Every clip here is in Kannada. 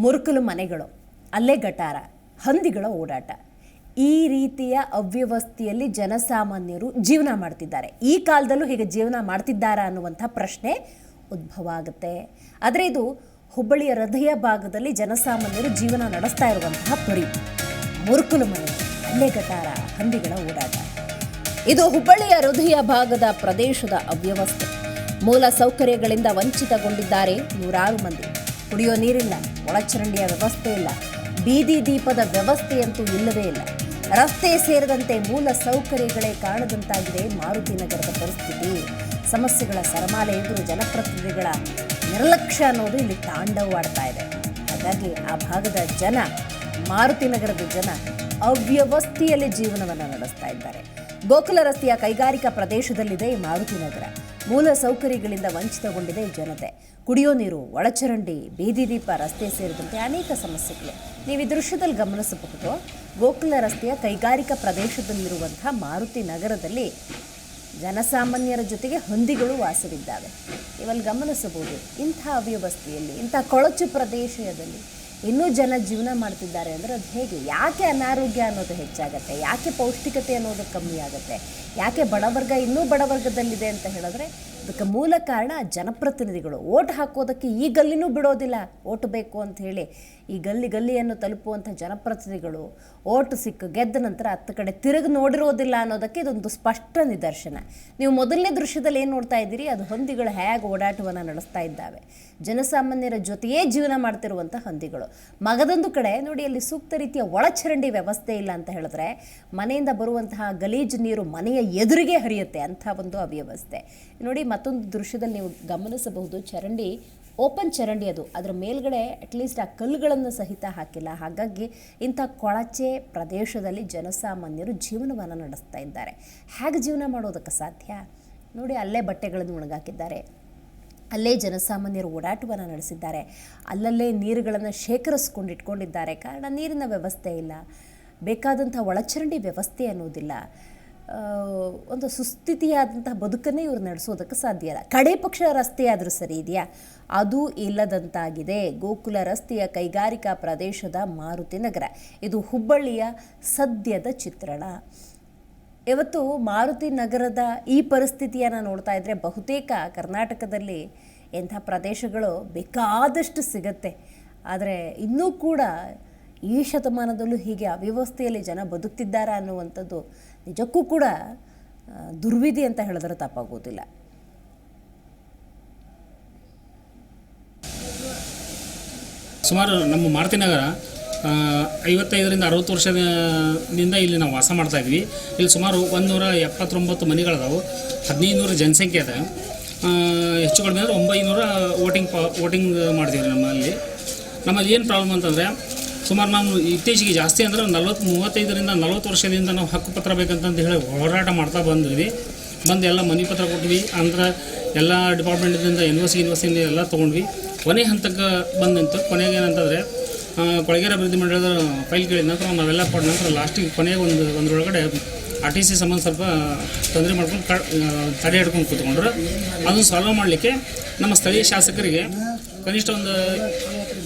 ಮುರುಕಲು ಮನೆಗಳು, ಅಲ್ಲೇ ಗಟಾರ, ಹಂದಿಗಳ ಓಡಾಟ, ಈ ರೀತಿಯ ಅವ್ಯವಸ್ಥೆಯಲ್ಲಿ ಜನಸಾಮಾನ್ಯರು ಜೀವನ ಮಾಡ್ತಿದ್ದಾರೆ. ಈ ಕಾಲದಲ್ಲೂ ಹೀಗೆ ಜೀವನ ಮಾಡ್ತಿದ್ದಾರಾ ಅನ್ನುವಂಥ ಪ್ರಶ್ನೆ ಉದ್ಭವ ಆಗುತ್ತೆ. ಆದರೆ ಇದು ಹುಬ್ಬಳ್ಳಿಯ ಹೃದಯ ಭಾಗದಲ್ಲಿ ಜನಸಾಮಾನ್ಯರು ಜೀವನ ನಡೆಸ್ತಾ ಇರುವಂತಹ ಪರಿ. ಮುರುಕಲು ಮನೆ, ಅಲ್ಲೇ ಗಟಾರ, ಹಂದಿಗಳ ಓಡಾಟ. ಇದು ಹುಬ್ಬಳ್ಳಿಯ ಹೃದಯ ಭಾಗದ ಪ್ರದೇಶದ ಅವ್ಯವಸ್ಥೆ. ಮೂಲ ಸೌಕರ್ಯಗಳಿಂದ ವಂಚಿತಗೊಂಡಿದ್ದಾರೆ ನೂರಾರು ಮಂದಿ. ಕುಡಿಯೋ ನೀರಿಲ್ಲ, ಒಳಚರಂಡಿಯ ವ್ಯವಸ್ಥೆ ಇಲ್ಲ, ಬೀದಿ ದೀಪದ ವ್ಯವಸ್ಥೆಯಂತೂ ಇಲ್ಲವೇ ಇಲ್ಲ. ರಸ್ತೆ ಸೇರಿದಂತೆ ಮೂಲ ಸೌಕರ್ಯಗಳೇ ಕಾಣದಂತಾಗಿದೆ ಮಾರುತಿ ನಗರದ ಪರಿಸ್ಥಿತಿ. ಸಮಸ್ಯೆಗಳ ಸರಮಾಲೆ ಎದುರು ಜನಪ್ರತಿನಿಧಿಗಳ ನಿರ್ಲಕ್ಷ್ಯ ಅನ್ನೋದು ಇಲ್ಲಿ ತಾಂಡವವಾಡ್ತಾ ಇದೆ. ಹಾಗಾಗಿ ಆ ಭಾಗದ ಜನ, ಮಾರುತಿ ನಗರದ ಜನ ಅವ್ಯವಸ್ಥೆಯಲ್ಲಿ ಜೀವನವನ್ನು ನಡೆಸ್ತಾ ಇದ್ದಾರೆ. ಗೋಕುಲ ರಸ್ತೆಯ ಕೈಗಾರಿಕಾ ಪ್ರದೇಶದಲ್ಲಿದೆ ಮಾರುತಿ ನಗರ. ಮೂಲ ಸೌಕರ್ಯಗಳಿಂದ ವಂಚಿತಗೊಂಡಿದೆ ಜನತೆ. ಕುಡಿಯೋ ನೀರು, ಒಳಚರಂಡಿ, ಬೀದಿ ದೀಪ, ರಸ್ತೆ ಸೇರಿದಂತೆ ಅನೇಕ ಸಮಸ್ಯೆಗಳು. ನೀವು ಈ ದೃಶ್ಯದಲ್ಲಿ ಗಮನಿಸಬಹುದು. ಗೋಕುಲ ರಸ್ತೆಯ ಕೈಗಾರಿಕಾ ಪ್ರದೇಶದಲ್ಲಿರುವಂತಹ ಮಾರುತಿ ನಗರದಲ್ಲಿ ಜನಸಾಮಾನ್ಯರ ಜೊತೆಗೆ ಹಂದಿಗಳು ವಾಸವಿದ್ದಾವೆ. ನೀವಲ್ಲಿ ಗಮನಿಸಬಹುದು. ಇಂಥ ಅವ್ಯವಸ್ಥೆಯಲ್ಲಿ, ಇಂಥ ಕೊಳಚು ಪ್ರದೇಶದಲ್ಲಿ ಇನ್ನೂ ಜನ ಜೀವನ ಮಾಡ್ತಿದ್ದಾರೆ ಅಂದರೆ ಅದು ಹೇಗೆ? ಯಾಕೆ ಅನಾರೋಗ್ಯ ಅನ್ನೋದು ಹೆಚ್ಚಾಗತ್ತೆ? ಯಾಕೆ ಪೌಷ್ಟಿಕತೆ ಅನ್ನೋದು ಕಮ್ಮಿ ಆಗುತ್ತೆ? ಯಾಕೆ ಬಡವರ್ಗ ಇನ್ನೂ ಬಡವರ್ಗದಲ್ಲಿದೆ ಅಂತ ಹೇಳಿದ್ರೆ ಅದಕ್ಕೆ ಮೂಲ ಕಾರಣ ಜನಪ್ರತಿನಿಧಿಗಳು. ಓಟ್ ಹಾಕೋದಕ್ಕೆ ಈ ಗಲ್ಲಿನೂ ಬಿಡೋದಿಲ್ಲ. ಓಟ್ ಬೇಕು ಅಂತ ಹೇಳಿ ಈ ಗಲ್ಲಿಯನ್ನು ತಲುಪುವಂಥ ಜನಪ್ರತಿನಿಧಿಗಳು ಓಟು ಸಿಕ್ಕು ಗೆದ್ದ ನಂತರ ಹತ್ತು ಕಡೆ ತಿರುಗಿ ನೋಡಿರೋದಿಲ್ಲ ಅನ್ನೋದಕ್ಕೆ ಇದೊಂದು ಸ್ಪಷ್ಟ ನಿದರ್ಶನ. ನೀವು ಮೊದಲನೇ ದೃಶ್ಯದಲ್ಲಿ ಏನು ನೋಡ್ತಾ ಇದ್ದೀರಿ, ಅದು ಹಂದಿಗಳು ಹೇಗೆ ಓಡಾಟವನ್ನು ನಡೆಸ್ತಾ ಇದ್ದಾವೆ. ಜನಸಾಮಾನ್ಯರ ಜೊತೆಯೇ ಜೀವನ ಮಾಡ್ತಿರುವಂಥ ಹಂದಿಗಳು. ಮಗದೊಂದು ಕಡೆ ನೋಡಿ, ಅಲ್ಲಿ ಸೂಕ್ತ ರೀತಿಯ ಒಳಚರಂಡಿ ವ್ಯವಸ್ಥೆ ಇಲ್ಲ ಅಂತ ಹೇಳಿದ್ರೆ ಮನೆಯಿಂದ ಬರುವಂತಹ ಗಲೀಜು ನೀರು ಮನೆಯ ಎದುರಿಗೆ ಹರಿಯುತ್ತೆ. ಅಂಥ ಒಂದು ಅವ್ಯವಸ್ಥೆ ನೋಡಿ. ಮತ್ತೊಂದು ದೃಶ್ಯದಲ್ಲಿ ನೀವು ಗಮನಿಸಬಹುದು. ಚರಂಡಿ ಓಪನ್ ಚರಂಡಿ, ಅದು ಅದರ ಮೇಲ್ಗಡೆ ಅಟ್ಲೀಸ್ಟ್ ಆ ಕಲ್ಲುಗಳನ್ನು ಸಹಿತ ಹಾಕಿಲ್ಲ. ಹಾಗಾಗಿ ಇಂಥ ಕೊಳಚೆ ಪ್ರದೇಶದಲ್ಲಿ ಜನಸಾಮಾನ್ಯರು ಜೀವನವನ್ನು ನಡೆಸ್ತಾ ಇದ್ದಾರೆ. ಹೇಗೆ ಜೀವನ ಮಾಡೋದಕ್ಕೆ ಸಾಧ್ಯ ನೋಡಿ. ಅಲ್ಲೇ ಬಟ್ಟೆಗಳನ್ನು ಒಣಗಾಕಿದ್ದಾರೆ, ಅಲ್ಲೇ ಜನಸಾಮಾನ್ಯರು ಓಡಾಟವನ್ನು ನಡೆಸಿದ್ದಾರೆ, ಅಲ್ಲಲ್ಲೇ ನೀರುಗಳನ್ನು ಶೇಖರಿಸ್ಕೊಂಡು ಇಟ್ಕೊಂಡಿದ್ದಾರೆ. ಕಾರಣ ನೀರಿನ ವ್ಯವಸ್ಥೆ ಇಲ್ಲ, ಬೇಕಾದಂಥ ಒಳಚರಂಡಿ ವ್ಯವಸ್ಥೆ ಅನ್ನೋದಿಲ್ಲ. ಒಂದು ಸುಸ್ಥಿತಿಯಾದಂತಹ ಬದುಕನ್ನೇ ಇವರು ನಡೆಸೋದಕ್ಕೆ ಸಾಧ್ಯ ಇಲ್ಲ. ಕಡೆ ಪಕ್ಷ ರಸ್ತೆ ಆದರೂ ಸರಿ ಇದೆಯಾ? ಅದು ಇಲ್ಲದಂತಾಗಿದೆ ಗೋಕುಲ ರಸ್ತೆಯ ಕೈಗಾರಿಕಾ ಪ್ರದೇಶದ ಮಾರುತಿ ನಗರ. ಇದು ಹುಬ್ಬಳ್ಳಿಯ ಸದ್ಯದ ಚಿತ್ರಣ. ಇವತ್ತು ಮಾರುತಿ ನಗರದ ಈ ಪರಿಸ್ಥಿತಿಯನ್ನು ನೋಡ್ತಾ ಇದ್ದರೆ ಬಹುತೇಕ ಕರ್ನಾಟಕದಲ್ಲಿ ಇಂಥ ಪ್ರದೇಶಗಳು ಬೇಕಾದಷ್ಟು ಸಿಗತ್ತೆ. ಆದರೆ ಇನ್ನೂ ಕೂಡ ಈ ಶತಮಾನದಲ್ಲೂ ಹೀಗೆ ಅವ್ಯವಸ್ಥೆಯಲ್ಲಿ ಜನ ಬದುಕ್ತಿದ್ದಾರಾ ಅನ್ನುವಂಥದ್ದು ನಿಜಕ್ಕೂ ಕೂಡ ದುರ್ವಿಧಿ ಅಂತ ಹೇಳಿದ್ರೆ ತಪ್ಪಾಗೋದಿಲ್ಲ. ಸುಮಾರು ನಮ್ಮ ಮಾರುತಿ ನಗರ 55ರಿಂದ 60 ವರ್ಷದಿಂದ ಇಲ್ಲಿ ನಾವು ವಾಸ ಮಾಡ್ತಾ ಇದ್ವಿ. ಇಲ್ಲಿ ಸುಮಾರು 179 ಮನೆಗಳದಾವು, 1500 ಜನಸಂಖ್ಯೆ ಅದ. ಹೆಚ್ಚು ಕಡಿಮೆ ಅಂದರೆ 900 ವೋಟಿಂಗ್ ಮಾಡಿದ್ದೀವಿ. ನಮ್ಮಲ್ಲಿ ಏನು ಪ್ರಾಬ್ಲಮ್ ಅಂತಂದರೆ, ಸುಮಾರು ನಾವು ಇತ್ತೀಚೆಗೆ ಜಾಸ್ತಿ ಅಂದರೆ 35ರಿಂದ 40 ವರ್ಷದಿಂದ ನಾವು ಹಕ್ಕುಪತ್ರ ಬೇಕಂತಂದು ಹೇಳಿ ಹೋರಾಟ ಮಾಡ್ತಾ ಬಂದ್ವಿ. ಎಲ್ಲ ಮನೆ ಪತ್ರ ಕೊಟ್ವಿ. ಅಂದ್ರೆ ಎಲ್ಲ ಡಿಪಾರ್ಟ್ಮೆಂಟಿಂದ ಯೂನಿವರ್ಸಿಟಿಯಿಂದ ಎಲ್ಲ ತೊಗೊಂಡ್ವಿ. ಕೊನೆ ಹಂತಕ್ಕೆ ಬಂದಂತು. ಕೊನೆಗೆ ಏನಂತಂದರೆ ಕೊಳಗೇರಿ ಅಭಿವೃದ್ಧಿ ಮಂಡಳದ ಫೈಲ್ ಕೇಳಿದ ನಂತರ ನಾವೆಲ್ಲ ಕೊಟ್ಟ ನಂತರ ಲಾಸ್ಟಿಗೆ ಕೊನೆಗೆ ಒಂದರೊಳಗಡೆ RTC ಸಂಬಂಧ ಸ್ವಲ್ಪ ತೊಂದರೆ ಮಾಡ್ಕೊಂಡು ತಡೆ ಹಿಡ್ಕೊಂಡು ಕೂತ್ಕೊಂಡ್ರು. ಅದನ್ನು ಸಾಲ್ವ್ ಮಾಡಲಿಕ್ಕೆ ನಮ್ಮ ಸ್ಥಳೀಯ ಶಾಸಕರಿಗೆ, ಕನಿಷ್ಠ ಒಂದು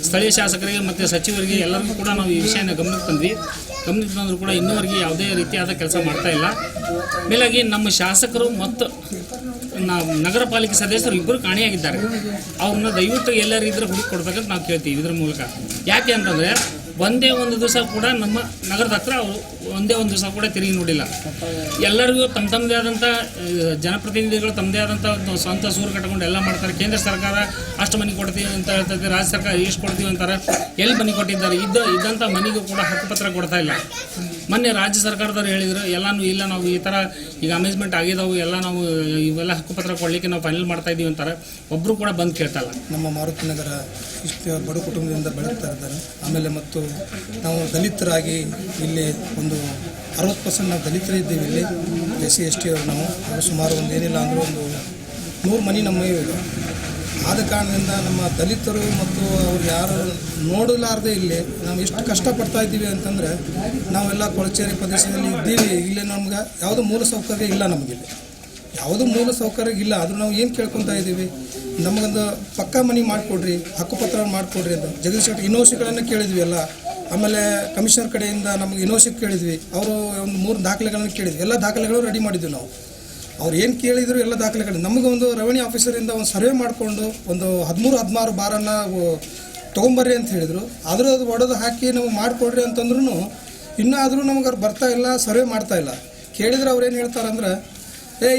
ಸ್ಥಳೀಯ ಶಾಸಕರಿಗೆ ಮತ್ತು ಸಚಿವರಿಗೆ ಎಲ್ಲರಿಗೂ ಕೂಡ ನಾವು ಈ ವಿಷಯನ ಗಮನಕ್ಕೆ ತಂದರೂ ಕೂಡ ಇನ್ನೂವರೆಗೆ ಯಾವುದೇ ರೀತಿಯಾದ ಕೆಲಸ ಮಾಡ್ತಾ ಇಲ್ಲ. ಮೇಲಾಗಿ ನಮ್ಮ ಶಾಸಕರು ಮತ್ತು ನಗರ ಪಾಲಿಕೆ ಸದಸ್ಯರು ಇಬ್ಬರು ಕಾಣೆಯಾಗಿದ್ದಾರೆ. ಅವ್ರನ್ನ ದಯವಿಟ್ಟು ಎಲ್ಲರೂ ಇದ್ರೆ ಹುಡುಕಿ ಕೊಡ್ಬೇಕಂತ ನಾವು ಕೇಳ್ತೀವಿ ಇದ್ರ ಮೂಲಕ. ಯಾಕೆ ಅಂತಂದರೆ ಒಂದೇ ಒಂದು ದಿವಸ ಕೂಡ ನಮ್ಮ ನಗರದ ಹತ್ರ ಅವರು ಒಂದೇ ಒಂದು ದಿವಸ ಕೂಡ ತಿರುಗಿ ನೋಡಿಲ್ಲ. ಎಲ್ಲರಿಗೂ ತಮ್ಮದೇ ಆದಂಥ ಜನಪ್ರತಿನಿಧಿಗಳು ತಮ್ಮದೇ ಆದಂಥ ಸ್ವಂತ ಸೂರು ಕಟ್ಕೊಂಡು ಎಲ್ಲ ಮಾಡ್ತಾರೆ. ಕೇಂದ್ರ ಸರ್ಕಾರ ಅಷ್ಟು ಮನೆ ಕೊಡ್ತೀವಿ ಅಂತ ಹೇಳ್ತದೆ, ರಾಜ್ಯ ಸರ್ಕಾರ ಎಷ್ಟು ಕೊಡ್ತೀವಿ ಅಂತಾರೆ. ಎಲ್ಲಿ ಮನೆ ಕೊಟ್ಟಿದ್ದಾರೆ? ಇದ್ದಂಥ ಮನೆಗೂ ಕೂಡ ಹಕ್ಕುಪತ್ರ ಕೊಡ್ತಾ ಇಲ್ಲ. ಮೊನ್ನೆ ರಾಜ್ಯ ಸರ್ಕಾರದವ್ರು ಹೇಳಿದರು, ಎಲ್ಲನೂ ಇಲ್ಲ ನಾವು ಈ ಥರ ಈಗ ಅಮೇಜ್ಮೆಂಟ್ ಆಗಿದಾವು, ಎಲ್ಲ ನಾವು ಇವೆಲ್ಲ ಹಕ್ಕುಪತ್ರ ಕೊಡಲಿಕ್ಕೆ ನಾವು ಫೈನಲ್ ಮಾಡ್ತಾ ಇದ್ದೀವಿ ಅಂತಾರೆ. ಒಬ್ಬರು ಕೂಡ ಬಂದು ಕೇಳ್ತಲ್ಲ. ನಮ್ಮ ಮಾರುತಿ ನಗರ ಇಷ್ಟು ಬಡ ಕುಟುಂಬದಿಂದ ಬೆಳಗ್ತಾ ಇದ್ದಾರೆ. ಆಮೇಲೆ ಮತ್ತು ನಾವು ದಲಿತರಾಗಿ ಇಲ್ಲಿ ಒಂದು 60% ನಾವು ದಲಿತರಿದ್ದೀವಿ. ಇಲ್ಲಿ SC ST ಅವರು ನಾವು ಸುಮಾರು ಏನಿಲ್ಲ ಅಂದರೂ 100 ಮನೆ ನಮ್ಮ ಇದೆ. ಆದ ಕಾರಣದಿಂದ ನಮ್ಮ ದಲಿತರು ಮತ್ತು ಅವ್ರು ಯಾರು ನೋಡಲಾರದೆ ಇಲ್ಲಿ ನಾವು ಎಷ್ಟು ಕಷ್ಟಪಡ್ತಾ ಇದ್ದೀವಿ ಅಂತಂದರೆ, ನಾವೆಲ್ಲ ಕೊಳಚೇರಿ ಪ್ರದೇಶದಲ್ಲಿ ಇದ್ದೀವಿ. ಇಲ್ಲಿ ನಮ್ಗೆ ಯಾವುದೋ ಮೂಲ ಸೌಕರ್ಯ ಇಲ್ಲ. ನಮಗಿಲ್ಲಿ ಯಾವುದೂ ಮೂಲ ಸೌಕರ್ಯ ಇಲ್ಲ. ಆದರೂ ನಾವು ಏನು ಕೇಳ್ಕೊತಾ ಇದ್ದೀವಿ, ನಮಗೊಂದು ಪಕ್ಕಾ ಮನೆ ಮಾಡಿಕೊಡ್ರಿ, ಹಕ್ಕುಪತ್ರ ಮಾಡಿಕೊಡ್ರಿ ಅಂತ ಜಗದೀಶ್ ಶೆಟ್ಟರ್ ಇನೋಸಿಗಳನ್ನು ಕೇಳಿದ್ವಿ ಎಲ್ಲ. ಆಮೇಲೆ ಕಮಿಷನರ್ ಕಡೆಯಿಂದ ನಮಗೆ ಇನೋಸಿಗೆ ಕೇಳಿದ್ವಿ, ಅವರು ಒಂದು 3 ದಾಖಲೆಗಳನ್ನು ಕೇಳಿದ್ವಿ. ಎಲ್ಲ ದಾಖಲೆಗಳು ರೆಡಿ ಮಾಡಿದ್ವಿ ನಾವು. ಅವ್ರು ಏನು ಕೇಳಿದ್ರು ಎಲ್ಲ ದಾಖಲೆಗಳು. ನಮಗೆ ಒಂದು ರೆವಿನ್ಯೂ ಆಫೀಸರಿಂದ ಒಂದು ಸರ್ವೆ ಮಾಡಿಕೊಂಡು ಒಂದು 13-16 ಬಾರನ್ನು ತೊಗೊಂಬರ್ರಿ ಅಂತ ಹೇಳಿದರು. ಆದರೂ ಅದು ಒಡೆದು ಹಾಕಿ ನಾವು ಮಾಡಿಕೊಡ್ರಿ ಅಂತಂದ್ರೂ ಇನ್ನೂ ಆದರೂ ನಮಗೆ ಅವ್ರು ಬರ್ತಾ ಇಲ್ಲ, ಸರ್ವೆ ಮಾಡ್ತಾ ಇಲ್ಲ. ಕೇಳಿದ್ರೆ ಅವ್ರು ಏನು ಹೇಳ್ತಾರಂದ್ರೆ,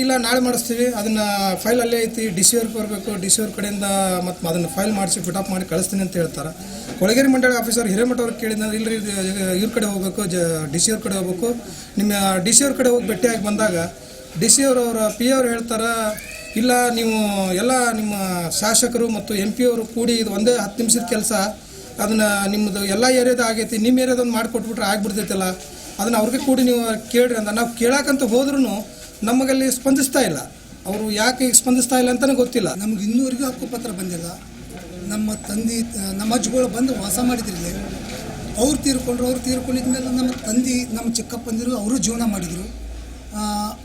ಇಲ್ಲ ನಾಳೆ ಮಾಡಿಸ್ತೀವಿ, ಅದನ್ನು ಫೈಲ್ ಅಲ್ಲೇ ಐತಿ, ಡಿ ಸಿ ಅವ್ರಿಗೆ ಬರಬೇಕು, ಡಿ ಸಿ ಅವ್ರ ಕಡೆಯಿಂದ ಮತ್ತು ಅದನ್ನು ಫೈಲ್ ಮಾಡಿಸಿ ಫಿಟಪ್ ಮಾಡಿ ಕಳಿಸ್ತೀನಿ ಅಂತ ಹೇಳ್ತಾರೆ. ಕೊಳಗೇರಿ ಮಂಡಳಿ ಆಫೀಸರ್ ಹಿರೇಮಠ ಅವ್ರಿಗೆ ಕೇಳಿದ್ರೆ, ಇಲ್ಲರಿ ಇವ್ರ ಕಡೆ ಹೋಗಬೇಕು, ಡಿ ಸಿ ಅವ್ರ ಕಡೆ ಹೋಗ್ಬೇಕು, ನಿಮ್ಮ ಡಿ ಸಿ ಅವ್ರ ಕಡೆ ಹೋಗಿ ಭೇಟಿಯಾಗಿ ಬಂದಾಗ ಡಿ ಸಿ ಅವರ ಪಿ ಅವ್ರು ಹೇಳ್ತಾರೆ, ಇಲ್ಲ ನೀವು ಎಲ್ಲ ನಿಮ್ಮ ಶಾಸಕರು ಮತ್ತು ಎಂ ಪಿ ಅವರು ಕೂಡಿ ಇದು ಒಂದೇ 10 ನಿಮಿಷದ ಕೆಲಸ, ಅದನ್ನು ನಿಮ್ಮದು ಎಲ್ಲ ಏರಿಯಾದ ಆಗೈತಿ, ನಿಮ್ಮ ಏರಿಯಾದೊಂದು ಮಾಡಿಕೊಟ್ಬಿಟ್ರೆ ಆಗಿಬಿಡ್ತೈತಲ್ಲ, ಅದನ್ನು ಅವ್ರಿಗೆ ಕೂಡಿ ನೀವು ಕೇಳ್ರಿ ಅಂತ. ನಾವು ಕೇಳಕ್ಕಂತ ಹೋದ್ರೂ ನಮಗಲ್ಲಿ ಸ್ಪಂದಿಸ್ತಾ ಇಲ್ಲ. ಅವರು ಯಾಕೆ ಸ್ಪಂದಿಸ್ತಾ ಇಲ್ಲ ಅಂತಲೇ ಗೊತ್ತಿಲ್ಲ. ನಮ್ಗೆ ಇನ್ನೂವರೆಗೂ ಹಕ್ಕುಪತ್ರ ಬಂದಿಲ್ಲ. ನಮ್ಮ ತಂದೆ ನಮ್ಮ ಅಜ್ಜಿಗಳು ಬಂದು ವಾಸ ಮಾಡಿದ್ರಲ್ಲಿ ಅವ್ರು ತೀರ್ಕೊಂಡಿದ್ಮೇಲೆ ನಮ್ಮ ತಂದೆ ನಮ್ಮ ಚಿಕ್ಕಪ್ಪಂದಿರು ಅವರು ಜೀವನ ಮಾಡಿದರು.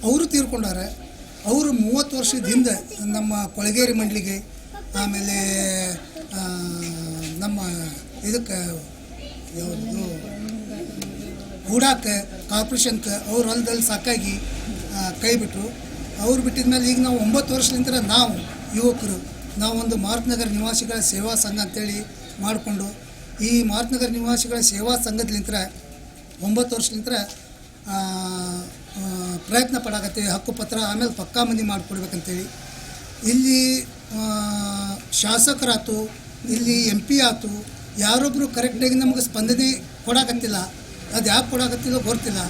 ಅವರು ತೀರ್ಕೊಂಡಾರೆ. ಅವರು 30 ವರ್ಷದ ಹಿಂದೆ ನಮ್ಮ ಕೊಳಗೇರಿ ಮಂಡಳಿಗೆ, ಆಮೇಲೆ ನಮ್ಮ ಇದಕ್ಕೆ ಯಾವುದು ಹೂಡಾಕ್ಕೆ ಕಾರ್ಪೊರೇಷನ್ಗೆ ಅವ್ರು ಹೊಲದಲ್ಲಿ ಸಾಕಾಗಿ ಕೈ ಬಿಟ್ಟರು. ಅವ್ರು ಬಿಟ್ಟಿದ ಮೇಲೆ ಈಗ ನಾವು 9 ವರ್ಷದಿಂದ ನಾವು ಯುವಕರು ನಾವು ಒಂದು ಮಾರುತನಗರ ನಿವಾಸಿಗಳ ಸೇವಾ ಸಂಘ ಅಂತೇಳಿ ಮಾಡಿಕೊಂಡು ಈ ಮಾರುತನಗರ ನಿವಾಸಿಗಳ ಸೇವಾ ಸಂಘದಲಿಂತ್ರ 9 ವರ್ಷಲಿಂತ್ರ ಪ್ರಯತ್ನ ಪಡಾಕತ್ತೀವಿ. ಹಕ್ಕುಪತ್ರ ಆಮೇಲೆ ಪಕ್ಕಾ ಮನೆ ಮಾಡಿಕೊಡ್ಬೇಕಂತೇಳಿ. ಇಲ್ಲಿ ಶಾಸಕರಾಯ್ತು, ಇಲ್ಲಿ ಎಂ ಪಿ ಆಯ್ತು, ಯಾರೊಬ್ಬರು ಕರೆಕ್ಟಾಗಿ ನಮಗೆ ಸ್ಪಂದನೆ ಕೊಡಾಕತ್ತಿಲ್ಲ. ಅದು ಯಾಕೆ ಕೊಡಾಕತ್ತಿಲ್ಲ ಗೊತ್ತಿಲ್ಲ.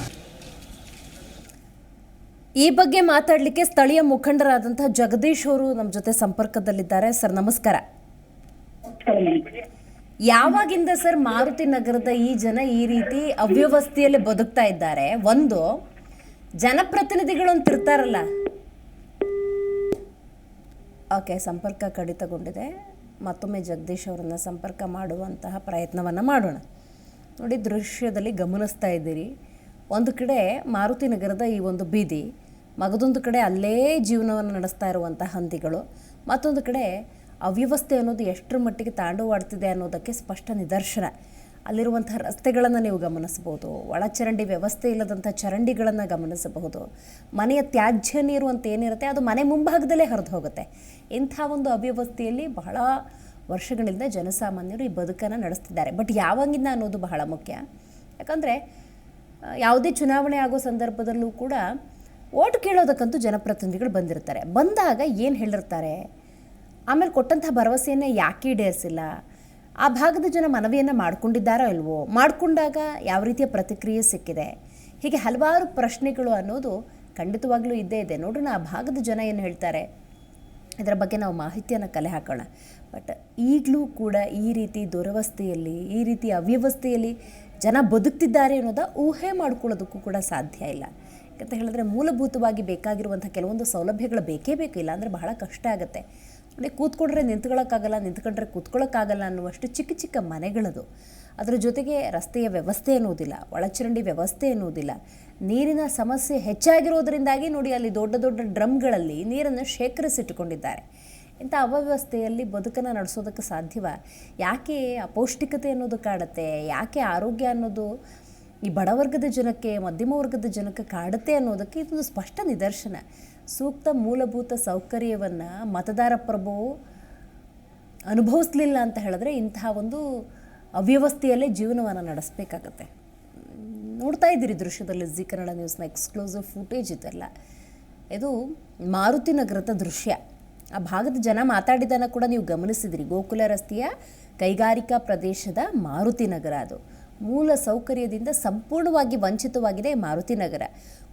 ಈ ಬಗ್ಗೆ ಮಾತಾಡಲಿಕ್ಕೆ ಸ್ಥಳೀಯ ಮುಖಂಡರಾದಂತಹ ಜಗದೀಶ್ ಅವರು ನಮ್ಮ ಜೊತೆ ಸಂಪರ್ಕದಲ್ಲಿದ್ದಾರೆ. ಸರ್ ನಮಸ್ಕಾರ. ಯಾವಾಗಿಂದ ಸರ್ ಮಾರುತಿ ನಗರದ ಈ ಜನ ಈ ರೀತಿ ಅವ್ಯವಸ್ಥೆಯಲ್ಲಿ ಬದುಕ್ತಾ ಇದ್ದಾರೆ? ಒಂದು ಜನಪ್ರತಿನಿಧಿಗಳು ಅಂತ ಇರ್ತಾರಲ್ಲ. ಓಕೆ, ಸಂಪರ್ಕ ಕಡಿತಗೊಂಡಿದೆ. ಮತ್ತೊಮ್ಮೆ ಜಗದೀಶ್ ಅವರನ್ನು ಸಂಪರ್ಕ ಮಾಡುವಂತಹ ಪ್ರಯತ್ನವನ್ನು ಮಾಡೋಣ. ನೋಡಿ, ದೃಶ್ಯದಲ್ಲಿ ಗಮನಿಸ್ತಾ ಇದ್ದೀರಿ, ಒಂದು ಕಡೆ ಮಾರುತಿ ನಗರದ ಈ ಒಂದು ಬೀದಿ, ಮಗದೊಂದು ಕಡೆ ಅಲ್ಲೇ ಜೀವನವನ್ನು ನಡೆಸ್ತಾ ಇರುವಂಥ ಹಂದಿಗಳು, ಮತ್ತೊಂದು ಕಡೆ ಅವ್ಯವಸ್ಥೆ ಅನ್ನೋದು ಎಷ್ಟರ ಮಟ್ಟಿಗೆ ತಾಂಡವಾಡ್ತಿದೆ ಅನ್ನೋದಕ್ಕೆ ಸ್ಪಷ್ಟ ನಿದರ್ಶನ. ಅಲ್ಲಿರುವಂಥ ರಸ್ತೆಗಳನ್ನು ನೀವು ಗಮನಿಸಬಹುದು, ಒಳಚರಂಡಿ ವ್ಯವಸ್ಥೆ ಇಲ್ಲದಂಥ ಚರಂಡಿಗಳನ್ನು ಗಮನಿಸಬಹುದು, ಮನೆಯ ತ್ಯಾಜ್ಯ ನೀರು ಅಂತ ಏನಿರುತ್ತೆ ಅದು ಮನೆ ಮುಂಭಾಗದಲ್ಲೇ ಹರಿದು ಹೋಗುತ್ತೆ. ಇಂಥ ಒಂದು ಅವ್ಯವಸ್ಥೆಯಲ್ಲಿ ಬಹಳ ವರ್ಷಗಳಿಂದ ಜನಸಾಮಾನ್ಯರು ಈ ಬದುಕನ್ನು ನಡೆಸ್ತಿದ್ದಾರೆ. ಬಟ್ ಯಾವಾಗಿಂದ ಅನ್ನೋದು ಬಹಳ ಮುಖ್ಯ. ಯಾಕಂದರೆ ಯಾವುದೇ ಚುನಾವಣೆ ಆಗೋ ಸಂದರ್ಭದಲ್ಲೂ ಕೂಡ ಓಟ್ ಕೇಳೋದಕ್ಕಂತೂ ಜನಪ್ರತಿನಿಧಿಗಳು ಬಂದಿರ್ತಾರೆ. ಬಂದಾಗ ಏನು ಹೇಳಿರ್ತಾರೆ, ಆಮೇಲೆ ಕೊಟ್ಟಂಥ ಭರವಸೆಯನ್ನು ಯಾಕೆ ಈಡೇರಿಸಿಲ್ಲ, ಆ ಭಾಗದ ಜನ ಮನವಿಯನ್ನು ಮಾಡ್ಕೊಂಡಿದ್ದಾರೋ ಇಲ್ವೋ, ಮಾಡಿಕೊಂಡಾಗ ಯಾವ ರೀತಿಯ ಪ್ರತಿಕ್ರಿಯೆ ಸಿಕ್ಕಿದೆ, ಹೀಗೆ ಹಲವಾರು ಪ್ರಶ್ನೆಗಳು ಅನ್ನೋದು ಖಂಡಿತವಾಗ್ಲೂ ಇದ್ದೇ ಇದೆ. ನೋಡೋಣ ಆ ಭಾಗದ ಜನ ಏನು ಹೇಳ್ತಾರೆ, ಇದರ ಬಗ್ಗೆ ನಾವು ಮಾಹಿತಿಯನ್ನು ಕಲೆ ಹಾಕೋಣ. ಬಟ್ ಈಗಲೂ ಕೂಡ ಈ ರೀತಿ ದುರವಸ್ಥೆಯಲ್ಲಿ, ಈ ರೀತಿ ಅವ್ಯವಸ್ಥೆಯಲ್ಲಿ ಜನ ಬದುಕ್ತಿದ್ದಾರೆ ಅನ್ನೋದ ಊಹೆ ಮಾಡ್ಕೊಳ್ಳೋದಕ್ಕೂ ಕೂಡ ಸಾಧ್ಯ ಇಲ್ಲ. ಯಾಕಂತ ಹೇಳಿದ್ರೆ ಮೂಲಭೂತವಾಗಿ ಬೇಕಾಗಿರುವಂಥ ಕೆಲವೊಂದು ಸೌಲಭ್ಯಗಳು ಬೇಕೇ ಬೇಕು, ಇಲ್ಲ ಅಂದರೆ ಬಹಳ ಕಷ್ಟ ಆಗುತ್ತೆ. ನೋಡಿ, ಕೂತ್ಕೊಂಡ್ರೆ ನಿಂತ್ಕೊಳ್ಳೋಕ್ಕಾಗಲ್ಲ, ನಿಂತ್ಕೊಂಡ್ರೆ ಕೂತ್ಕೊಳ್ಳೋಕ್ಕಾಗಲ್ಲ ಅನ್ನುವಷ್ಟು ಚಿಕ್ಕ ಚಿಕ್ಕ ಮನೆಗಳದು. ಅದರ ಜೊತೆಗೆ ರಸ್ತೆಯ ವ್ಯವಸ್ಥೆ ಎನ್ನುವುದಿಲ್ಲ, ಒಳಚರಂಡಿ ವ್ಯವಸ್ಥೆ ಎನ್ನುವುದಿಲ್ಲ, ನೀರಿನ ಸಮಸ್ಯೆ ಹೆಚ್ಚಾಗಿರೋದರಿಂದಾಗಿ ನೋಡಿ ಅಲ್ಲಿ ದೊಡ್ಡ ದೊಡ್ಡ ಡ್ರಮ್ಗಳಲ್ಲಿ ನೀರನ್ನು ಶೇಖರಿಸಿಟ್ಟುಕೊಂಡಿದ್ದಾರೆ. ಇಂಥ ಅವ್ಯವಸ್ಥೆಯಲ್ಲಿ ಬದುಕನ್ನು ನಡೆಸೋದಕ್ಕೆ ಸಾಧ್ಯವ? ಯಾಕೆ ಅಪೌಷ್ಟಿಕತೆ ಅನ್ನೋದು ಕಾಡುತ್ತೆ, ಯಾಕೆ ಆರೋಗ್ಯ ಅನ್ನೋದು ಈ ಬಡವರ್ಗದ ಜನಕ್ಕೆ, ಮಧ್ಯಮ ವರ್ಗದ ಜನಕ್ಕೆ ಕಾಡುತ್ತೆ ಅನ್ನೋದಕ್ಕೆ ಇದೊಂದು ಸ್ಪಷ್ಟ ನಿದರ್ಶನ. ಸೂಕ್ತ ಮೂಲಭೂತ ಸೌಕರ್ಯವನ್ನು ಮತದಾರ ಪ್ರಭು ಅನುಭವಿಸಲಿಲ್ಲ ಅಂತ ಹೇಳಿದ್ರೆ ಇಂತಹ ಒಂದು ಅವ್ಯವಸ್ಥೆಯಲ್ಲೇ ಜೀವನವನ್ನು ನಡೆಸಬೇಕಾಗತ್ತೆ. ನೋಡ್ತಾ ಇದ್ದೀರಿ ದೃಶ್ಯದಲ್ಲಿ ಜಿ ಕನ್ನಡ ನ್ಯೂಸ್ನ ಎಕ್ಸ್ಕ್ಲೂಸಿವ್ ಫುಟೇಜ್ ಇದೆಲ್ಲ. ಇದು ಮಾರುತಿ ನಗರದ ದೃಶ್ಯ. ಆ ಭಾಗದ ಜನ ಮಾತಾಡಿದ್ದನ್ನು ಕೂಡ ನೀವು ಗಮನಿಸಿದಿರಿ. ಗೋಕುಲ ರಸ್ತೆಯ ಕೈಗಾರಿಕಾ ಪ್ರದೇಶದ ಮಾರುತಿ ನಗರ ಅದು. ಮೂಲ ಸೌಕರ್ಯದಿಂದ ಸಂಪೂರ್ಣವಾಗಿ ವಂಚಿತವಾಗಿದೆ ಮಾರುತಿ ನಗರ.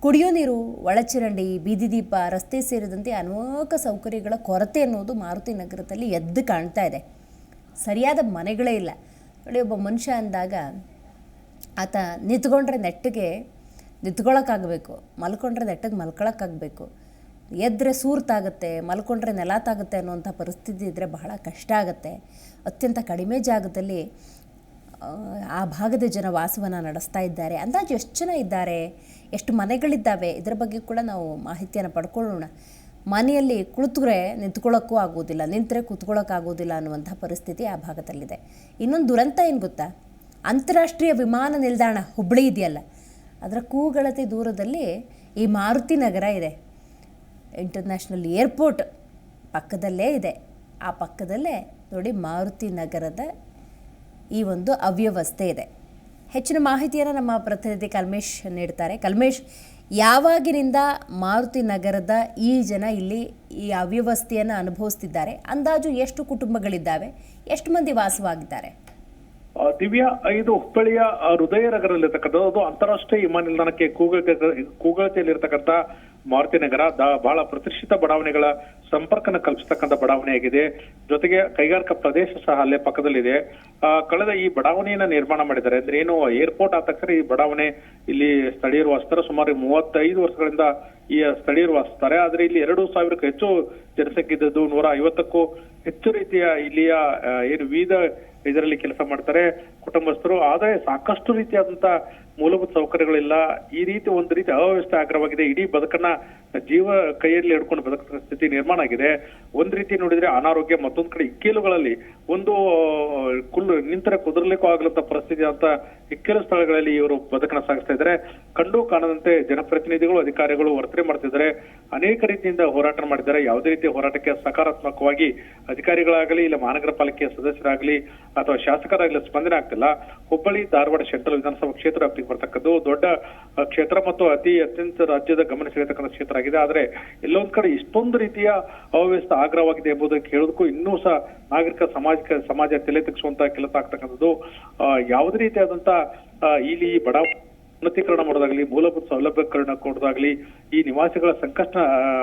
ಕುಡಿಯೋ ನೀರು, ಒಳಚರಂಡಿ, ಬೀದಿ ದೀಪ, ರಸ್ತೆ ಸೇರಿದಂತೆ ಅನೇಕ ಸೌಕರ್ಯಗಳ ಕೊರತೆ ಅನ್ನೋದು ಮಾರುತಿ ನಗರದಲ್ಲಿ ಎದ್ದು ಕಾಣ್ತಾ ಇದೆ. ಸರಿಯಾದ ಮನೆಗಳೇ ಇಲ್ಲ. ನೋಡಿ, ಒಬ್ಬ ಮನುಷ್ಯ ಅಂದಾಗ ಆತ ನಿಂತ್ಕೊಂಡ್ರೆ ನೆಟ್ಟಿಗೆ ನಿಂತ್ಕೊಳ್ಳೋಕ್ಕಾಗಬೇಕು, ಮಲ್ಕೊಂಡ್ರೆ ನೆಟ್ಟಿಗೆ ಮಲ್ಕೊಳ್ಳೋಕ್ಕಾಗಬೇಕು, ಎದ್ದರೆ ಸೂರ್ತಾಗುತ್ತೆ, ಮಲ್ಕೊಂಡ್ರೆ ನೆಲ ತಾಗುತ್ತೆ ಅನ್ನುವಂಥ ಪರಿಸ್ಥಿತಿ ಇದ್ದರೆ ಬಹಳ ಕಷ್ಟ ಆಗುತ್ತೆ. ಅತ್ಯಂತ ಕಡಿಮೆ ಜಾಗದಲ್ಲಿ ಆ ಭಾಗದ ಜನ ವಾಸವನ್ನು ನಡೆಸ್ತಾ ಇದ್ದಾರೆ. ಅಂದಾಜು ಎಷ್ಟು ಜನ ಇದ್ದಾರೆ, ಎಷ್ಟು ಮನೆಗಳಿದ್ದಾವೆ, ಇದರ ಬಗ್ಗೆ ಕೂಡ ನಾವು ಮಾಹಿತಿಯನ್ನು ಪಡ್ಕೊಳ್ಳೋಣ. ಮನೆಯಲ್ಲಿ ಕುಳಿತರೆ ನಿಂತ್ಕೊಳ್ಳೋಕ್ಕೂ ಆಗೋದಿಲ್ಲ, ನಿಂತರೆ ಕೂತ್ಕೊಳ್ಳೋಕ್ಕಾಗೋದಿಲ್ಲ ಅನ್ನುವಂಥ ಪರಿಸ್ಥಿತಿ ಆ ಭಾಗದಲ್ಲಿದೆ. ಇನ್ನೊಂದು ದುರಂತ ಏನು ಗೊತ್ತಾ, ಅಂತಾರಾಷ್ಟ್ರೀಯ ವಿಮಾನ ನಿಲ್ದಾಣ ಹುಬ್ಬಳ್ಳಿ ಇದೆಯಲ್ಲ, ಅದರ ಕೂಗಳತೆ ದೂರದಲ್ಲಿ ಈ ಮಾರುತಿ ನಗರ ಇದೆ. ಇಂಟರ್ನ್ಯಾಷನಲ್ ಏರ್ಪೋರ್ಟ್ ಪಕ್ಕದಲ್ಲೇ ಇದೆ. ಆ ಪಕ್ಕದಲ್ಲೇ ನೋಡಿ ಮಾರುತಿ ನಗರದ ಈ ಒಂದು ಅವ್ಯವಸ್ಥೆ ಇದೆ. ಹೆಚ್ಚಿನ ಮಾಹಿತಿಯನ್ನು ನಮ್ಮ ಪ್ರತಿನಿಧಿ ಕಲ್ಮೇಶ್ ನೀಡ್ತಾರೆ. ಕಲ್ಮೇಶ್, ಯಾವಾಗಿನಿಂದ ಮಾರುತಿ ನಗರದ ಈ ಜನ ಇಲ್ಲಿ ಈ ಅವ್ಯವಸ್ಥೆಯನ್ನು ಅನುಭವಿಸ್ತಿದ್ದಾರೆ? ಅಂದಾಜು ಎಷ್ಟು ಕುಟುಂಬಗಳಿದ್ದಾವೆ, ಎಷ್ಟು ಮಂದಿ ವಾಸವಾಗಿದ್ದಾರೆ? ದಿವ್ಯಾ, ಇದು ಹುಬ್ಬಳ್ಳಿಯ ಹೃದಯ ನಗರದಲ್ಲಿರ್ತಕ್ಕಂಥದ್ದು. ಅದು ಅಂತಾರಾಷ್ಟ್ರೀಯ ವಿಮಾನ ನಿಲ್ದಾಣಕ್ಕೆ ಕೂಗಳತೆಯಲ್ಲಿರ್ತಕ್ಕಂಥ ಮಾರುತಿ ನಗರ ಬಹಳ ಪ್ರತಿಷ್ಠಿತ ಬಡಾವಣೆಗಳ ಸಂಪರ್ಕನ ಕಲ್ಪಿಸ್ತಕ್ಕಂಥ ಬಡಾವಣೆಯಾಗಿದೆ. ಜೊತೆಗೆ ಕೈಗಾರಿಕಾ ಪ್ರದೇಶ ಸಹ ಅಲ್ಲೇ ಪಕ್ಕದಲ್ಲಿದೆ. ಕಳೆದ ಈ ಬಡಾವಣೆಯನ್ನ ನಿರ್ಮಾಣ ಮಾಡಿದ್ದಾರೆ. ಅಂದ್ರೆ ಏನು, ಏರ್ಪೋರ್ಟ್ ಆದ ತಕ್ಷಣ ಈ ಬಡಾವಣೆ ಇಲ್ಲಿ ಸ್ಥಳೀಯರು ವಾಸಿಸ್ತಾರೆ. ಸುಮಾರು 35 ವರ್ಷಗಳಿಂದ ಈ ಸ್ಥಳೀಯರು ವಾಸಿಸ್ತಾರೆ. ಆದ್ರೆ ಇಲ್ಲಿ 2,000ಕ್ಕೂ ಹೆಚ್ಚು ಜನಸಂಖ್ಯೆ ಇದ್ದದ್ದು, 150ಕ್ಕೂ ಹೆಚ್ಚು ರೀತಿಯ ಇಲ್ಲಿಯ ಏನು ವಿವಿಧ ಇದರಲ್ಲಿ ಕೆಲಸ ಮಾಡ್ತಾರೆ ಕುಟುಂಬಸ್ಥರು. ಆದ್ರೆ ಸಾಕಷ್ಟು ರೀತಿಯಾದಂತ ಮೂಲಭೂತ ಸೌಕರ್ಯಗಳಿಲ್ಲ. ಈ ರೀತಿ ಒಂದು ರೀತಿ ಅವ್ಯವಸ್ಥೆ ಆಗ್ರವಾಗಿದೆ. ಇಡೀ ಬದುಕನ್ನ ಜೀವ ಕೈಯಲ್ಲಿ ಹಿಡ್ಕೊಂಡು ಬದುಕ ಸ್ಥಿತಿ ನಿರ್ಮಾಣ ಆಗಿದೆ. ಒಂದ್ ರೀತಿ ನೋಡಿದ್ರೆ ಅನಾರೋಗ್ಯ, ಮತ್ತೊಂದ್ ಕಡೆ ಇಕ್ಕೆಲುಗಳಲ್ಲಿ ಒಂದು ನಿಂತರೆ ಕುದುರ್ಲಿಕ್ಕೂ ಆಗ್ಲಂತ ಪರಿಸ್ಥಿತಿ ಅಂತ ಇಕ್ಕೆಲು ಸ್ಥಳಗಳಲ್ಲಿ ಇವರು ಬದುಕನ್ನ ಸಾಗಿಸ್ತಾ ಇದ್ದಾರೆ. ಕಂಡು ಕಾಣದಂತೆ ಜನಪ್ರತಿನಿಧಿಗಳು, ಅಧಿಕಾರಿಗಳು ವರ್ತನೆ ಮಾಡ್ತಿದ್ದಾರೆ. ಅನೇಕ ರೀತಿಯಿಂದ ಹೋರಾಟ ಮಾಡಿದ್ದಾರೆ. ಯಾವುದೇ ರೀತಿಯ ಹೋರಾಟಕ್ಕೆ ಸಕಾರಾತ್ಮಕವಾಗಿ ಅಧಿಕಾರಿಗಳಾಗಲಿ, ಇಲ್ಲ ಮಹಾನಗರ ಪಾಲಿಕೆಯ ಸದಸ್ಯರಾಗಲಿ ಅಥವಾ ಶಾಸಕರಾಗಲಿ ಸ್ಪಂದನೆ ಆಗ್ತಿಲ್ಲ. ಹುಬ್ಬಳ್ಳಿ ಧಾರವಾಡ ಸೆಂಟ್ರಲ್ ವಿಧಾನಸಭಾ ಕ್ಷೇತ್ರ ವ್ಯಾಪ್ತಿಗೆ ಬರ್ತಕ್ಕದ್ದು ದೊಡ್ಡ ಕ್ಷೇತ್ರ ಮತ್ತು ಅತ್ಯಂತ ರಾಜ್ಯದ ಗಮನ ಸೆಳೆಯತಕ್ಕಂಥ ಕ್ಷೇತ್ರ ಆಗಿದೆ. ಆದ್ರೆ ಎಲ್ಲೊಂದ್ ಕಡೆ ಇಷ್ಟೊಂದು ರೀತಿಯ ಅವ್ಯವಸ್ಥೆ ಆಗ್ರವಾಗಿದೆ ಎಂಬುದಕ್ಕೆ ಹೇಳೋದಕ್ಕೂ ಇನ್ನೂ ಸಹ ನಾಗರಿಕ ಸಮಾಜ ತಲೆ ತೆಗೆಸುವಂತ ಕೆಲಸ ಆಗ್ತಕ್ಕಂಥದ್ದು. ಯಾವುದೇ ರೀತಿಯಾದಂತ ಇಲ್ಲಿ ಬಡ ಉನ್ನತೀಕರಣ ಮಾಡೋದಾಗ್ಲಿ, ಮೂಲಭೂತ ಸೌಲಭ್ಯಕರಣ ಕೊಡೋದಾಗ್ಲಿ, ಈ ನಿವಾಸಿಗಳ ಸಂಕಷ್ಟ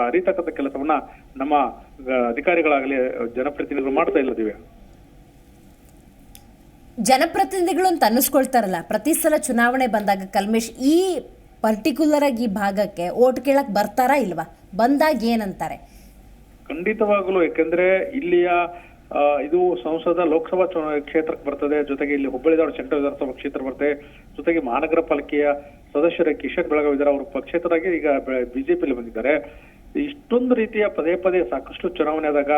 ಅರಿತಕ್ಕಂಥ ಕೆಲಸವನ್ನ ನಮ್ಮ ಅಧಿಕಾರಿಗಳಾಗಲಿ ಜನಪ್ರತಿನಿಧಿಗಳು ಮಾಡ್ತಾ ಇಲ್ಲದಿವೆ. ಜನಪ್ರತಿನಿಧಿಗಳು ಅಂತ ಅನ್ನಿಸ್ಕೊಳ್ತಾರಲ್ಲ, ಪ್ರತಿ ಸಲ ಚುನಾವಣೆ ಬಂದಾಗ ಕಲ್ಮೇಶ್ ಈ ಪರ್ಟಿಕ್ಯುಲರ್ ಆಗಿ ಈ ಭಾಗಕ್ಕೆ ಓಟ್ ಕೇಳಕ್ ಬರ್ತಾರಾ ಇಲ್ವಾ? ಬಂದಾಗ ಏನಂತಾರೆ? ಖಂಡಿತವಾಗ್ಲೂ. ಯಾಕಂದ್ರೆ ಇಲ್ಲಿಯ ಇದು ಸಂಸದ ಲೋಕಸಭಾ ಕ್ಷೇತ್ರಕ್ಕೆ ಬರ್ತದೆ. ಜೊತೆಗೆ ಇಲ್ಲಿ ಹುಬ್ಬಳ್ಳಿ ಧಾರವಾಡ ಸೆಂಟ್ರಲ್ ವಿಧಾನಸಭಾ ಕ್ಷೇತ್ರ ಬರ್ತದೆ. ಜೊತೆಗೆ ಮಹಾನಗರ ಪಾಲಿಕೆಯ ಸದಸ್ಯರ ಕಿಶನ್ ಬೆಳಗಾವಿ ಇದ್ದಾರೆ. ಅವರು ಪಕ್ಷೇತರಾಗಿ ಈಗ ಬಿಜೆಪಿಯಲ್ಲಿ ಬಂದಿದ್ದಾರೆ. ಇಷ್ಟೊಂದು ರೀತಿಯ ಪದೇ ಪದೇ ಸಾಕಷ್ಟು ಚುನಾವಣೆ ಆದಾಗ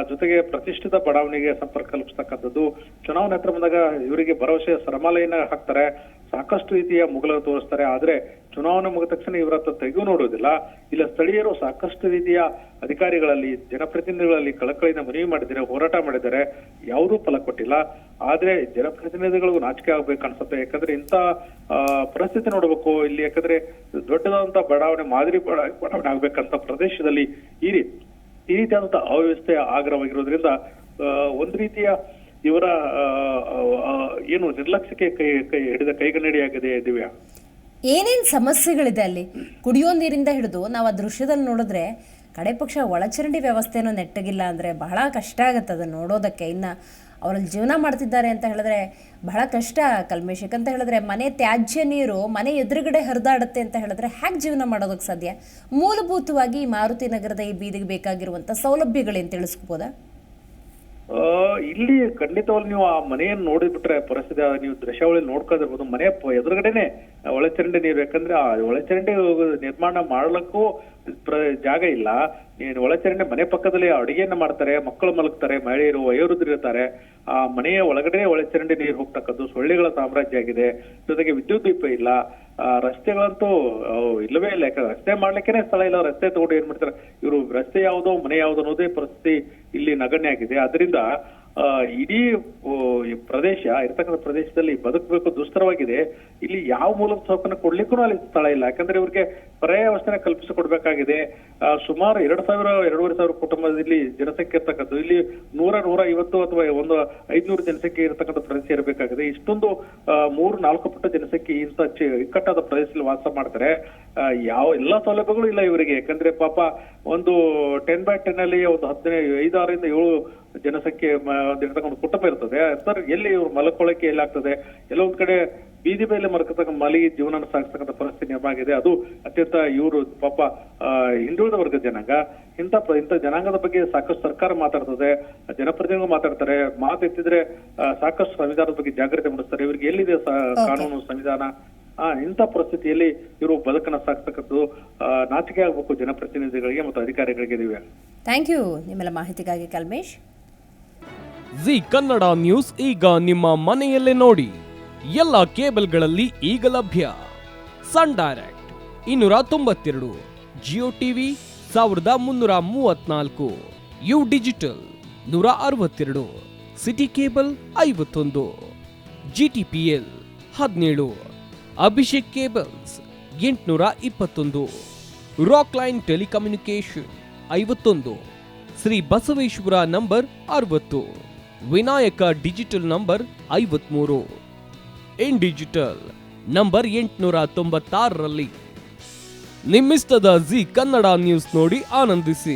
ಜೊತೆಗೆ ಪ್ರತಿಷ್ಠಿತ ಬಡಾವಣೆಗೆ ಸಂಪರ್ಕ ಕಲ್ಪಿಸ್ತಕ್ಕಂಥದ್ದು. ಚುನಾವಣೆ ಹತ್ರ ಬಂದಾಗ ಇವರಿಗೆ ಭರವಸೆ ಸರಮಾಲೆಯನ್ನ ಹಾಕ್ತಾರೆ, ಸಾಕಷ್ಟು ರೀತಿಯ ಮುಗಲ ತೋರಿಸ್ತಾರೆ. ಆದ್ರೆ ಚುನಾವಣೆ ಮುಗಿದ ತಕ್ಷಣ ಇವರ ಹತ್ರ ತೆಗೆದು ನೋಡುವುದಿಲ್ಲ. ಇಲ್ಲ ಸ್ಥಳೀಯರು ಸಾಕಷ್ಟು ರೀತಿಯ ಅಧಿಕಾರಿಗಳಲ್ಲಿ, ಜನಪ್ರತಿನಿಧಿಗಳಲ್ಲಿ ಕಳಕಳಿನ ಮನವಿ ಮಾಡಿದ್ದಾರೆ, ಹೋರಾಟ ಮಾಡಿದ್ದಾರೆ, ಯಾವುದೂ ಫಲ ಕೊಟ್ಟಿಲ್ಲ. ಆದ್ರೆ ಜನಪ್ರತಿನಿಧಿಗಳಿಗೂ ನಾಚಿಕೆ ಆಗ್ಬೇಕು ಅನ್ಸುತ್ತೆ. ಯಾಕಂದ್ರೆ ಇಂಥ ಪರಿಸ್ಥಿತಿ ನೋಡ್ಬೇಕು ಇಲ್ಲಿ. ಯಾಕಂದ್ರೆ ದೊಡ್ಡದಾದಂತ ಬಡಾವಣೆ, ಮಾದರಿ ಬಡಾವಣೆ ಆಗ್ಬೇಕಂತ ಪ್ರದೇಶದಲ್ಲಿ ಈ ರೀತಿಯಾದಂತ ಅವ್ಯವಸ್ಥೆ ಆಗ್ರವಾಗಿರೋದ್ರಿಂದ ಒಂದ್ ರೀತಿಯ ಇವರ ಏನು ನಿರ್ಲಕ್ಷ್ಯಕ್ಕೆ ಹಿಡಿದ ಕೈಗನ್ನಡಿಯಾಗಿದೆ. ದಿವ್ಯಾ, ಏನೇನು ಸಮಸ್ಯೆಗಳಿದೆ ಅಲ್ಲಿ? ಕುಡಿಯೋ ನೀರಿಂದ ಹಿಡಿದು ನಾವು ಆ ದೃಶ್ಯದಲ್ಲಿ ನೋಡಿದ್ರೆ ಕಡೆ ಪಕ್ಷ ಒಳಚರಂಡಿ ವ್ಯವಸ್ಥೆನೂ ನೆಟ್ಟಗಿಲ್ಲ ಅಂದರೆ ಬಹಳ ಕಷ್ಟ ಆಗುತ್ತೆ ಅದನ್ನು ನೋಡೋದಕ್ಕೆ. ಇನ್ನು ಅವರಲ್ಲಿ ಜೀವನ ಮಾಡ್ತಿದ್ದಾರೆ ಅಂತ ಹೇಳಿದ್ರೆ ಬಹಳ ಕಷ್ಟ ಕಲ್ಮೇಶ್. ಯಾಕಂತ ಹೇಳಿದ್ರೆ ಮನೆ ತ್ಯಾಜ್ಯ ನೀರು ಮನೆ ಎದುರುಗಡೆ ಹರಿದಾಡುತ್ತೆ ಅಂತ ಹೇಳಿದ್ರೆ ಹೇಗೆ ಜೀವನ ಮಾಡೋದಕ್ಕೆ ಸಾಧ್ಯ? ಮೂಲಭೂತವಾಗಿ ಮಾರುತಿ ನಗರದ ಈ ಬೀದಿಗೆ ಬೇಕಾಗಿರುವಂಥ ಸೌಲಭ್ಯಗಳೇನು ತಿಳಿಸ್ಬೋದಾ? ಇಲ್ಲಿ ಖಂಡಿತವಾಗಿ ನೀವು ಆ ಮನೆಯನ್ನು ನೋಡಿಬಿಟ್ರೆ ಪರಿಸ್ಥಿತಿ ನೀವು ದೃಶ್ಯಾವಳಿ ನೋಡ್ಕೊಂಡಿರ್ಬೋದು. ಮನೆ ಎದುರುಗಡೆನೆ ಒಳಚರಂಡಿ ನೀರು. ಯಾಕಂದ್ರೆ ಆ ಒಳಚರಂಡಿ ನಿರ್ಮಾಣ ಮಾಡ್ಲಿಕ್ಕೂ ಜಾಗ ಇಲ್ಲ. ಒಳಚರಂಡಿ ಮನೆ ಪಕ್ಕದಲ್ಲಿ ಅಡುಗೆಯನ್ನ ಮಾಡ್ತಾರೆ, ಮಕ್ಕಳು ಮಲಗ್ತಾರೆ, ಮಹಿಳೆಯರು, ವಯೋವೃದ್ಧರು ಇರ್ತಾರೆ. ಆ ಮನೆಯ ಒಳಗಡೆ ಒಳಚರಂಡಿ ನೀರು ಹೋಗ್ತಕ್ಕದ್ದು ಸೊಳ್ಳೆಗಳ ಸಾಮ್ರಾಜ್ಯ ಆಗಿದೆ. ಜೊತೆಗೆ ವಿದ್ಯುತ್ ದೀಪ ಇಲ್ಲ. ರಸ್ತೆಗಳಂತೂ ಇಲ್ಲವೇ ಇಲ್ಲ. ಯಾಕಂದ್ರೆ ರಸ್ತೆ ಮಾಡ್ಲಿಕ್ಕೇನೆ ಸ್ಥಳ ಇಲ್ಲ. ರಸ್ತೆ ತಗೊಂಡು ಏನ್ ಮಾಡ್ತಾರೆ ಇವರು, ರಸ್ತೆ ಯಾವುದೋ ಮನೆ ಯಾವುದೋ ಅನ್ನೋದೇ ಪರಿಸ್ಥಿತಿ ಇಲ್ಲಿ ನಗಣ್ಯ ಆಗಿದೆ. ಅದರಿಂದ ಇಡೀ ಪ್ರದೇಶ ಇರ್ತಕ್ಕಂಥ ಪ್ರದೇಶದಲ್ಲಿ ಬದುಕಬೇಕು ದುಸ್ತರವಾಗಿದೆ. ಇಲ್ಲಿ ಯಾವ ಮೂಲಭೂತ ಸೌಕರ್ಯ ಕೊಡ್ಲಿಕ್ಕೂ ಅಲ್ಲಿ ಸ್ಥಳ ಇಲ್ಲ. ಯಾಕಂದ್ರೆ ಇವ್ರಿಗೆ ಪರ್ಯಾಯ ವ್ಯವಸ್ಥೆನ ಕಲ್ಪಿಸಿಕೊಡ್ಬೇಕಾಗಿದೆ. ಸುಮಾರು 2,000-2,500 ಕುಟುಂಬದಲ್ಲಿ ಜನಸಂಖ್ಯೆ ಇರ್ತಕ್ಕಂಥ ಇಲ್ಲಿ 100-150 ಅಥವಾ ಒಂದು 500 ಜನಸಂಖ್ಯೆ ಇರತಕ್ಕಂಥ ಪ್ರದೇಶ ಇರಬೇಕಾಗಿದೆ. ಇಷ್ಟೊಂದು 3-4 ಪಟ್ಟು ಜನಸಂಖ್ಯೆ ಇಂಥ ಇಕ್ಕಟ್ಟಾದ ಪ್ರದೇಶದಲ್ಲಿ ವಾಸ ಮಾಡ್ತಾರೆ. ಯಾವ ಎಲ್ಲಾ ಸೌಲಭ್ಯಗಳು ಇಲ್ಲ ಇವರಿಗೆ. ಯಾಕಂದ್ರೆ ಪಾಪ ಒಂದು 10x10 ಅಲ್ಲಿ ಒಂದು 5-6-7 ಜನಸಂಖ್ಯೆ ಇರ್ತಕ್ಕಂಥ ಕುಟುಂಬ ಇರ್ತದೆ. ಸರ್ ಎಲ್ಲಿ ಇವ್ರು ಮಲಕೊಳ್ಳಕ್ಕೆ ಎಲ್ಲಾಗ್ತದೆ? ಎಲ್ಲೊಂದ್ ಕಡೆ ಬೀದಿ ಮೇಲೆ ಮಲಗಿ ಜೀವನ ಸಾಗಿಸ್ತಕ್ಕಂಥ ಪರಿಸ್ಥಿತಿ ನಿರ್ಮಾಣ ಆಗಿದೆ. ಅದು ಅತ್ಯಂತ ಇವರು ಪಾಪ ಹಿಂದುಳಿದ ವರ್ಗದ ಜನಾಂಗ. ಇಂಥ ಜನಾಂಗದ ಬಗ್ಗೆ ಸಾಕಷ್ಟು ಸರ್ಕಾರ ಮಾತಾಡ್ತದೆ, ಜನಪ್ರತಿನಿಧಿಗಳು ಮಾತಾಡ್ತಾರೆ. ಮಾತೆತ್ತಿದ್ರೆ ಸಾಕಷ್ಟು ಸಂವಿಧಾನದ ಬಗ್ಗೆ ಜಾಗೃತಿ ಮೂಡಿಸ್ತಾರೆ. ಇವ್ರಿಗೆ ಎಲ್ಲಿದೆ ಕಾನೂನು, ಸಂವಿಧಾನ? ಇಂಥ ಪರಿಸ್ಥಿತಿಯಲ್ಲಿ ಇವರು ಬದುಕನ್ನ ಸಾಕ್ತಕ್ಕಂಥದ್ದು ನಾಚಿಕೆ ಆಗಬೇಕು ಜನಪ್ರತಿನಿಧಿಗಳಿಗೆ ಮತ್ತು ಅಧಿಕಾರಿಗಳಿಗೆ. ದಿವ್ಯಾ, ಥ್ಯಾಂಕ್ ಯು ನಿಮ್ಮೆಲ್ಲ ಮಾಹಿತಿಗಾಗಿ ಕಲ್ಮೇಶ್. ಜಿ ಕನ್ನಡ ನ್ಯೂಸ್ ಈಗ ನಿಮ್ಮ ಮನೆಯಲ್ಲೇ ನೋಡಿ. ಎಲ್ಲ ಕೇಬಲ್ಗಳಲ್ಲಿ ಈಗ ಲಭ್ಯ. Sun Direct 292, Jio TV 1334, U digital 162, city cable 51, GTPL 17, Abhishek cables 821, Rockline telecommunication 51, Shri Basaveshwara number 60, Vinayaka digital number 53, in digital number 896ರಲ್ಲಿ. ನಿಮ್ಮಿಸ್ತದ ಜಿ ಕನ್ನಡ ನ್ಯೂಸ್ ನೋಡಿ ಆನಂದಿಸಿ.